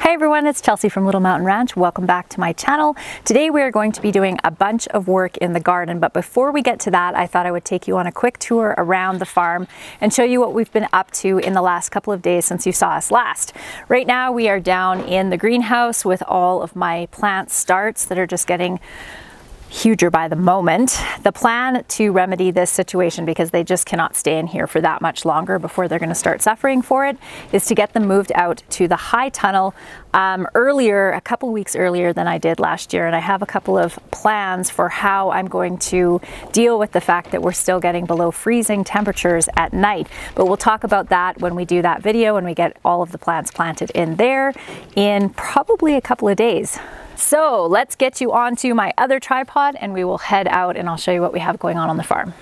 Hi everyone, it's Chelsea from Little Mountain Ranch. Welcome back to my channel. Today we are going to be doing a bunch of work in the garden, but before we get to that, I thought I would take you on a quick tour around the farm and show you what we've been up to in the last couple of days since you saw us last. Right now we are down in the greenhouse with all of my plant starts that are just getting huger by the moment. The plan to remedy this situation, because they just cannot stay in here for that much longer before they're going to start suffering for it, is to get them moved out to the high tunnel a couple weeks earlier than I did last year. And I have a couple of plans for how I'm going to deal with the fact that we're still getting below freezing temperatures at night. But we'll talk about that when we do that video and we get all of the plants planted in there in probably a couple of days. So let's get you onto my other tripod and we will head out and I'll show you what we have going on the farm.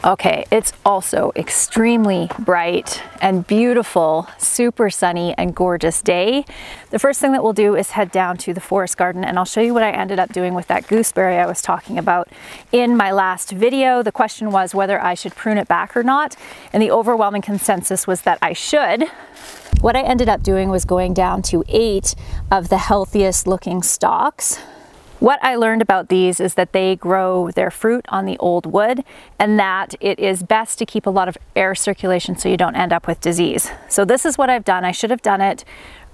Okay, it's also extremely bright and beautiful, super sunny and gorgeous day. The first thing that we'll do is head down to the forest garden and I'll show you what I ended up doing with that gooseberry I was talking about in my last video. The question was whether I should prune it back or not, and the overwhelming consensus was that I should. What I ended up doing was going down to 8 of the healthiest looking stalks. What I learned about these is that they grow their fruit on the old wood and that it is best to keep a lot of air circulation so you don't end up with disease. So this is what I've done. I should have done it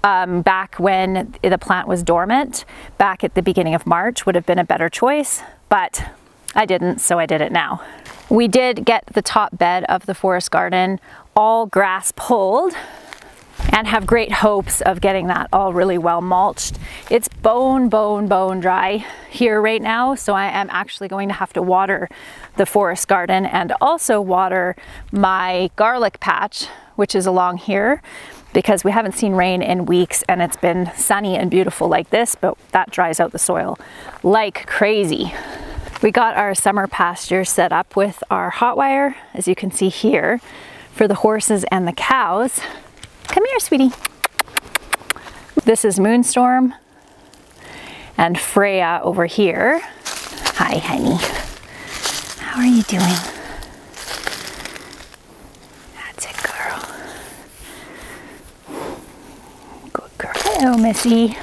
back when the plant was dormant, back at the beginning of March would have been a better choice, but I didn't, so I did it now. We did get the top bed of the forest garden all grass pulled and have great hopes of getting that all really well mulched. It's bone dry here right now, so I am actually going to have to water the forest garden and also water my garlic patch, which is along here, because we haven't seen rain in weeks and it's been sunny and beautiful like this, but that dries out the soil like crazy. We got our summer pasture set up with our hot wire, as you can see here, for the horses and the cows. Come here, sweetie. This is Moonstorm and Freya over here. Hi, honey. How are you doing? That's it, girl. Good girl. Hello, Missy.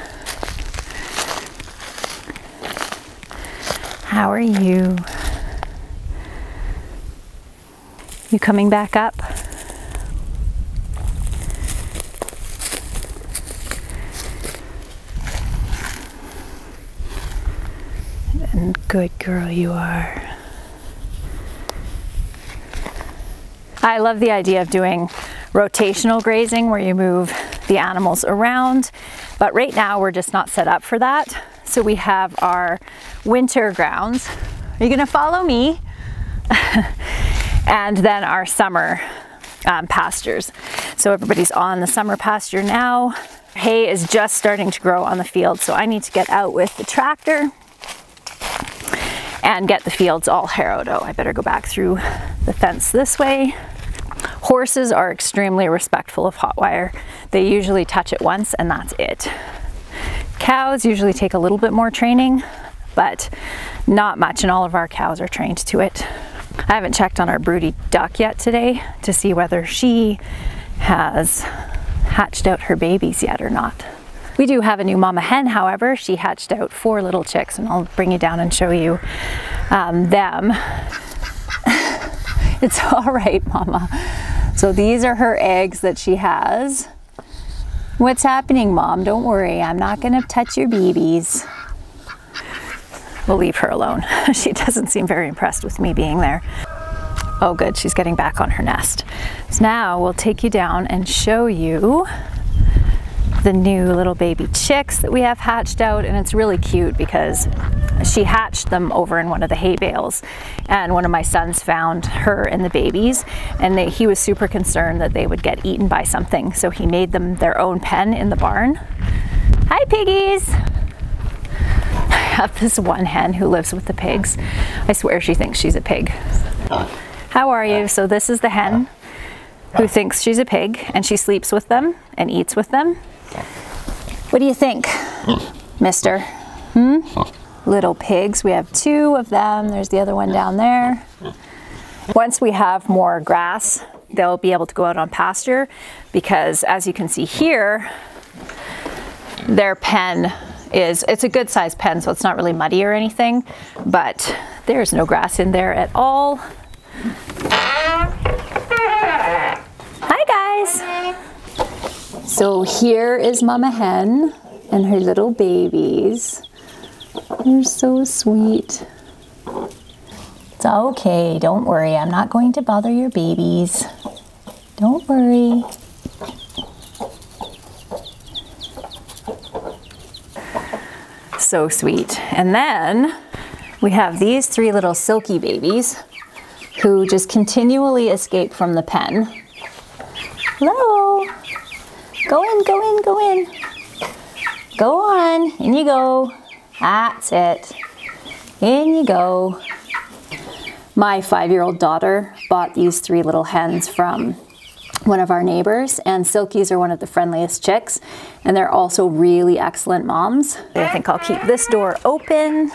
How are you? You coming back up? And good girl you are. I love the idea of doing rotational grazing where you move the animals around, but right now we're just not set up for that. So we have our winter grounds. Are you gonna follow me? And then our summer pastures. So everybody's on the summer pasture now. Hay is just starting to grow on the field, so I need to get out with the tractor and get the fields all harrowed. Oh, I better go back through the fence this way. Horses are extremely respectful of hot wire. They usually touch it once and that's it. Cows usually take a little bit more training, but not much, and all of our cows are trained to it. I haven't checked on our broody duck yet today to see whether she has hatched out her babies yet or not. We do have a new mama hen, however. She hatched out 4 little chicks, and I'll bring you down and show you them. It's all right, mama. So these are her eggs that she has. What's happening, Mom? Don't worry, I'm not gonna touch your babies. We'll leave her alone. She doesn't seem very impressed with me being there. Oh good, she's getting back on her nest. So now we'll take you down and show you the new little baby chicks that we have hatched out, and it's really cute because she hatched them over in one of the hay bales, and one of my sons found her and the babies, and he was super concerned that they would get eaten by something, so he made them their own pen in the barn. Hi piggies! I have this one hen who lives with the pigs. I swear she thinks she's a pig. How are you? So this is the hen who thinks she's a pig, and she sleeps with them and eats with them. What do you think, mister? Little pigs. We have 2 of them. There's the other one down there. Once we have more grass they'll be able to go out on pasture, because as you can see here, their pen it's a good sized pen, so it's not really muddy or anything, but there's no grass in there at all. Hi guys! So here is Mama Hen and her little babies. They're so sweet. It's okay, don't worry, I'm not going to bother your babies. Don't worry. So sweet. And then we have these 3 little silky babies who just continually escape from the pen. Hello. Go in, go in, go in. Go on, in you go. That's it. In you go. My 5-year-old daughter bought these 3 little hens from one of our neighbors, and silkies are one of the friendliest chicks, and they're also really excellent moms. I think I'll keep this door open.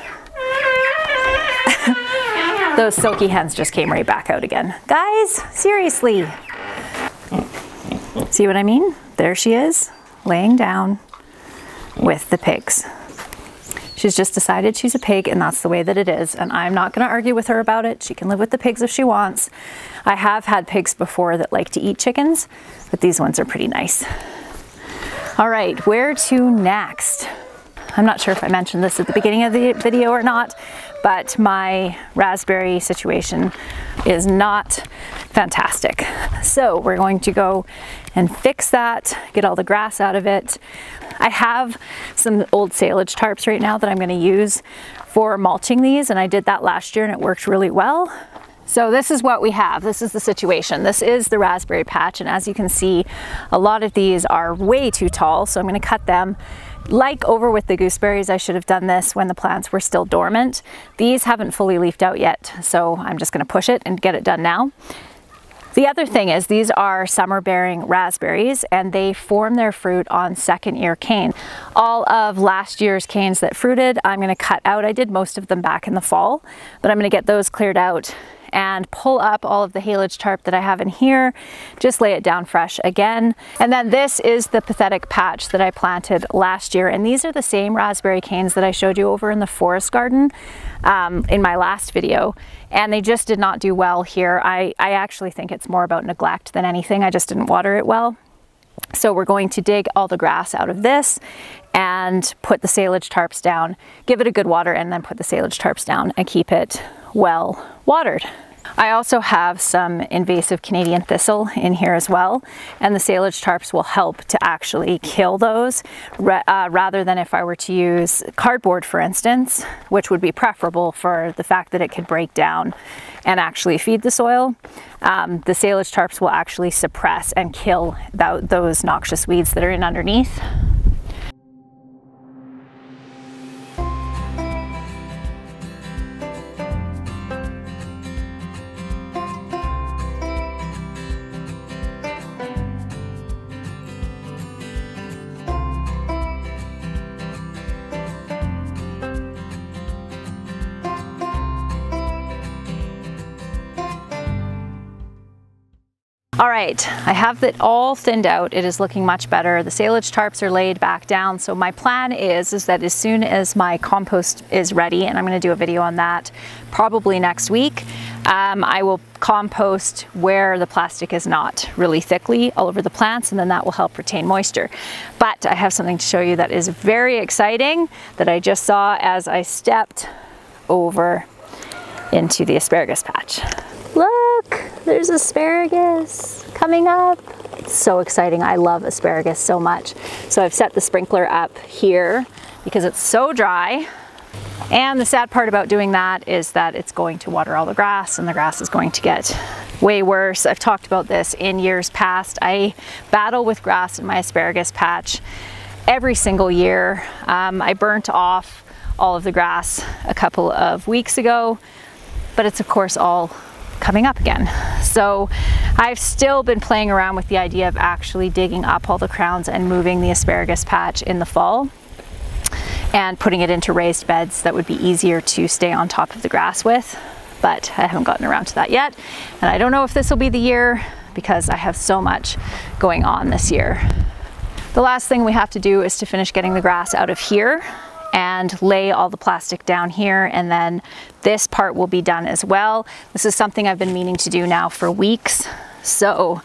Those silky hens just came right back out again. Guys, seriously. See what I mean? There she is, laying down with the pigs. She's just decided she's a pig, and that's the way that it is, and I'm not going to argue with her about it. She can live with the pigs if she wants. I have had pigs before that like to eat chickens, but these ones are pretty nice. All right, where to next? I'm not sure if I mentioned this at the beginning of the video or not, but my raspberry situation is not fantastic. So we're going to go and fix that, get all the grass out of it. I have some old silage tarps right now that I'm going to use for mulching these, and I did that last year and it worked really well. So this is what we have. This is the situation. This is the raspberry patch, and as you can see, a lot of these are way too tall, so I'm going to cut them. Like over with the gooseberries, I should have done this when the plants were still dormant. These haven't fully leafed out yet, so I'm just going to push it and get it done now. The other thing is these are summer-bearing raspberries, and they form their fruit on second-year cane. All of last year's canes that fruited, I'm going to cut out. I did most of them back in the fall, but I'm going to get those cleared out and pull up all of the haylage tarp that I have in here, just lay it down fresh again. And then this is the pathetic patch that I planted last year, and these are the same raspberry canes that I showed you over in the forest garden in my last video, and they just did not do well here. I actually think it's more about neglect than anything. I just didn't water it well. So we're going to dig all the grass out of this and put the silage tarps down, give it a good water, and then put the silage tarps down and keep it well watered. I also have some invasive Canadian thistle in here as well, and the silage tarps will help to actually kill those rather than if I were to use cardboard, for instance, which would be preferable for the fact that it could break down and actually feed the soil. The silage tarps will actually suppress and kill those noxious weeds that are in underneath. All right, I have it all thinned out. It is looking much better. The silage tarps are laid back down. So my plan is that as soon as my compost is ready, and I'm going to do a video on that probably next week, I will compost where the plastic is not really thickly all over the plants, and then that will help retain moisture. But I have something to show you that is very exciting that I just saw as I stepped over into the asparagus patch. Look, there's asparagus coming up. It's so exciting. I love asparagus so much. So I've set the sprinkler up here because it's so dry. And the sad part about doing that is that it's going to water all the grass, and the grass is going to get way worse. I've talked about this in years past. I battle with grass in my asparagus patch every single year. I burnt off all of the grass a couple of weeks ago, but it's of course all coming up again. So I've still been playing around with the idea of actually digging up all the crowns and moving the asparagus patch in the fall and putting it into raised beds that would be easier to stay on top of the grass with, but I haven't gotten around to that yet. And I don't know if this will be the year because I have so much going on this year. The last thing we have to do is to finish getting the grass out of here and lay all the plastic down here, and then this part will be done as well. This is something I've been meaning to do now for weeks, so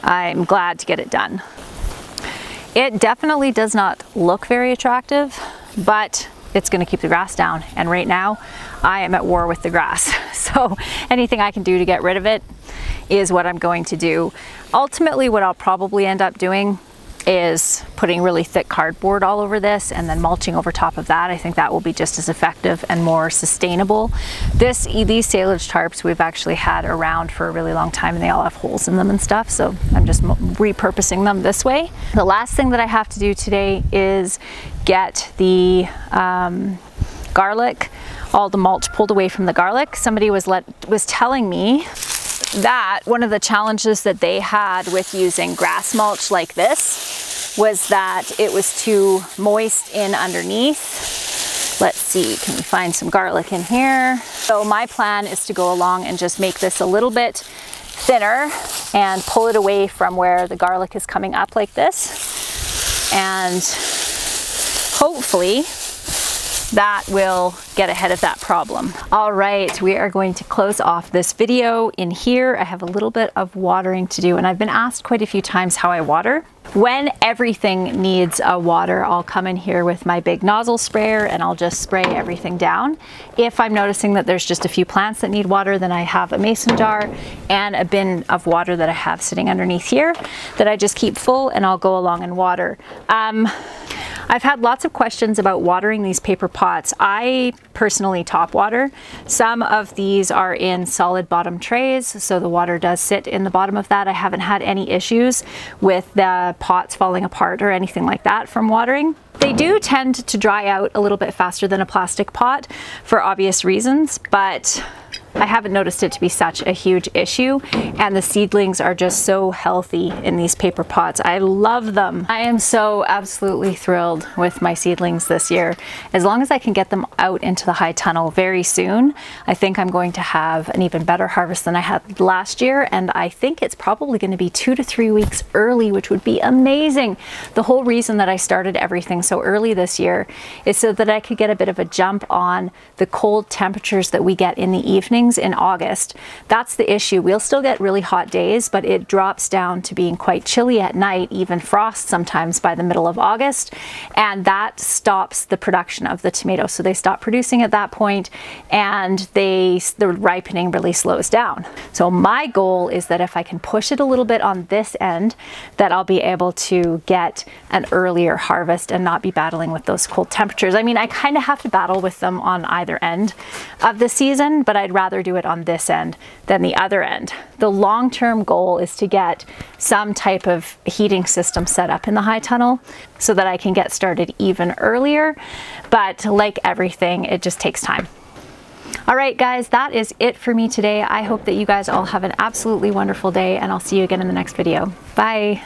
I'm glad to get it done. It definitely does not look very attractive, but it's going to keep the grass down, and right now I am at war with the grass. So anything I can do to get rid of it is what I'm going to do. Ultimately, what I'll probably end up doing is putting really thick cardboard all over this and then mulching over top of that. I think that will be just as effective and more sustainable. These silage tarps we've actually had around for a really long time, and they all have holes in them and stuff, so I'm just repurposing them this way. The last thing that I have to do today is get the garlic, all the mulch pulled away from the garlic. Somebody was telling me that one of the challenges that they had with using grass mulch like this was that it was too moist in underneath. Let's see, can we find some garlic in here? So my plan is to go along and just make this a little bit thinner and pull it away from where the garlic is coming up like this. And hopefully that will get ahead of that problem. All right, we are going to close off this video in here. I have a little bit of watering to do, and I've been asked quite a few times how I water. When everything needs a water, I'll come in here with my big nozzle sprayer and I'll just spray everything down. If I'm noticing that there's just a few plants that need water, then I have a mason jar and a bin of water that I have sitting underneath here that I just keep full, and I'll go along and water. I've had lots of questions about watering these paper pots. I personally top water. Some of these are in solid bottom trays, so the water does sit in the bottom of that. I haven't had any issues with the pots falling apart or anything like that from watering. They do tend to dry out a little bit faster than a plastic pot for obvious reasons, but I haven't noticed it to be such a huge issue, and the seedlings are just so healthy in these paper pots. I love them. I am so absolutely thrilled with my seedlings this year. As long as I can get them out into the high tunnel very soon, I think I'm going to have an even better harvest than I had last year, and I think it's probably going to be 2 to 3 weeks early, which would be amazing. The whole reason that I started everything so early this year is so that I could get a bit of a jump on the cold temperatures that we get in the evening in August. That's the issue. We'll still get really hot days, but it drops down to being quite chilly at night, even frost sometimes by the middle of August, and that stops the production of the tomatoes. So they stop producing at that point, and the ripening really slows down. So my goal is that if I can push it a little bit on this end, that I'll be able to get an earlier harvest and not be battling with those cold temperatures. I mean, I kind of have to battle with them on either end of the season, but I'd rather do it on this end than the other end. The long-term goal is to get some type of heating system set up in the high tunnel so that I can get started even earlier, but like everything, it just takes time. All right, guys, that is it for me today. I hope that you guys all have an absolutely wonderful day, and I'll see you again in the next video. Bye.